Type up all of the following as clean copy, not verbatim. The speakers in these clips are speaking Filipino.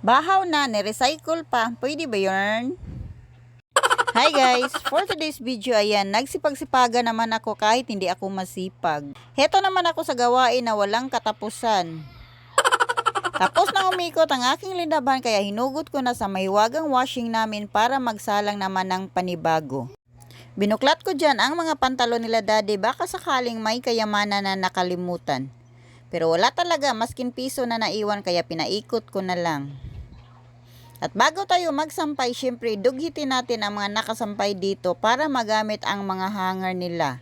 Bahaw na, ni-recycle pa. Pwede ba yun? Hi guys! For today's video, ayan, nagsipag-sipaga naman ako kahit hindi ako masipag. Heto naman ako sa gawain na walang katapusan. Tapos na umikot ang aking linaban kaya hinugot ko na sa mahiwagang washing namin para magsalang naman ng panibago. Binuklat ko dyan ang mga pantalon nila daddy baka sakaling may kayamanan na nakalimutan. Pero wala talaga, maskin piso na naiwan kaya pinaikot ko na lang. At bago tayo magsampay, syempre dughitin natin ang mga nakasampay dito para magamit ang mga hanger nila.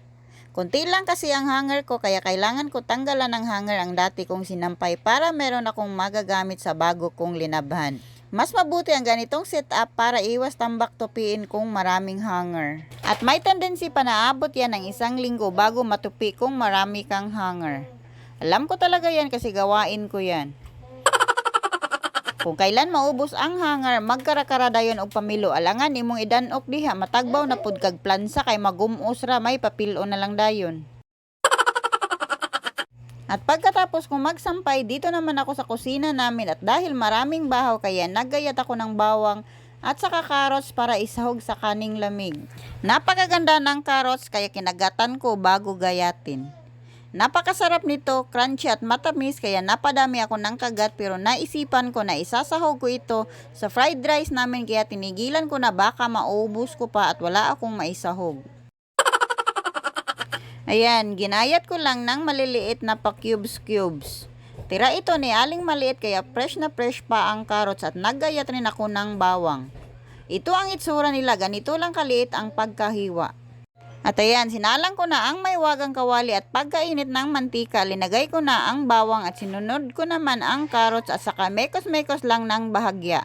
Kunti lang kasi ang hanger ko kaya kailangan ko tanggalan ng hanger ang dati kong sinampay para meron akong magagamit sa bago kong linabhan. Mas mabuti ang ganitong setup para iwas tambak tupiin kung maraming hanger. At may tendency pa na abot yan ng 1 linggo bago matupi kung marami kang hanger. Alam ko talaga yan kasi gawain ko yan. Kung kailan maubos ang hanger, magkarakara dayon og pamilo. Alangan imong idanok diha, matagbaw na pud kag plansa kay magumos ra, may papilo na lang dayon. At pagkatapos kong magsampay, dito naman ako sa kusina namin at dahil maraming bahaw kaya naggayat ako ng bawang at saka carrots para isahog sa kaning lamig. Napakaganda ng carrots kaya kinagatan ko bago gayatin. Napakasarap nito, crunchy at matamis kaya napadami ako ng kagat pero naisipan ko na isasahog ko ito sa fried rice namin kaya tinigilan ko na baka maubos ko pa at wala akong maisahog. Ayan, ginayat ko lang ng maliliit na pa-cubes. Tira ito ni aling maliit kaya fresh na fresh pa ang carrots at naggayat rin ako ng bawang. Ito ang itsura nila, ganito lang kaliit ang pagkahiwa. At ayan, sinalang ko na ang maywagang kawali at pagkainit ng mantika, linagay ko na ang bawang at sinunod ko naman ang carrots at saka mekos-mekos lang ng bahagya.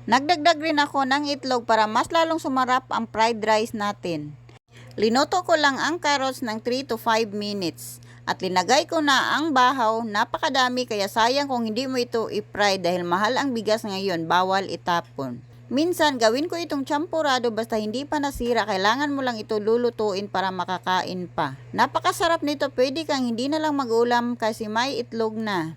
Nagdagdag rin ako ng itlog para mas lalong sumarap ang fried rice natin. Linuto ko lang ang carrots ng 3 to 5 minutes at linagay ko na ang bahaw, napakadami kaya sayang kung hindi mo ito i-fry dahil mahal ang bigas ngayon, bawal itapon. Minsan, gawin ko itong champurado basta hindi pa nasira, kailangan mo lang ito lulutuin para makakain pa. Napakasarap nito, pwede kang hindi na lang mag-ulam kasi may itlog na.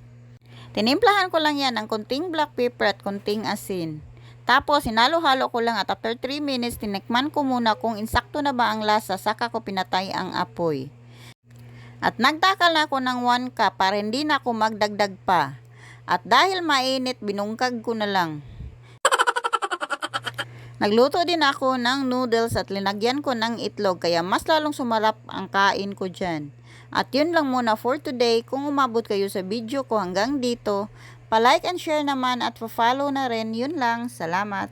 Tinimplahan ko lang yan ng konting black pepper at konting asin. Tapos, sinalo-halo ko lang at after 3 minutes, tinikman ko muna kung insakto na ba ang lasa, saka ko pinatay ang apoy. At nagtakal na ako ng 1 cup para hindi na ako magdagdag pa. At dahil mainit, binungkag ko na lang. Nagluto din ako ng noodles at linagyan ko ng itlog kaya mas lalong sumarap ang kain ko dyan. At yun lang muna for today. Kung umabot kayo sa video ko hanggang dito, pa-like and share naman at pa-follow na rin. Yun lang. Salamat!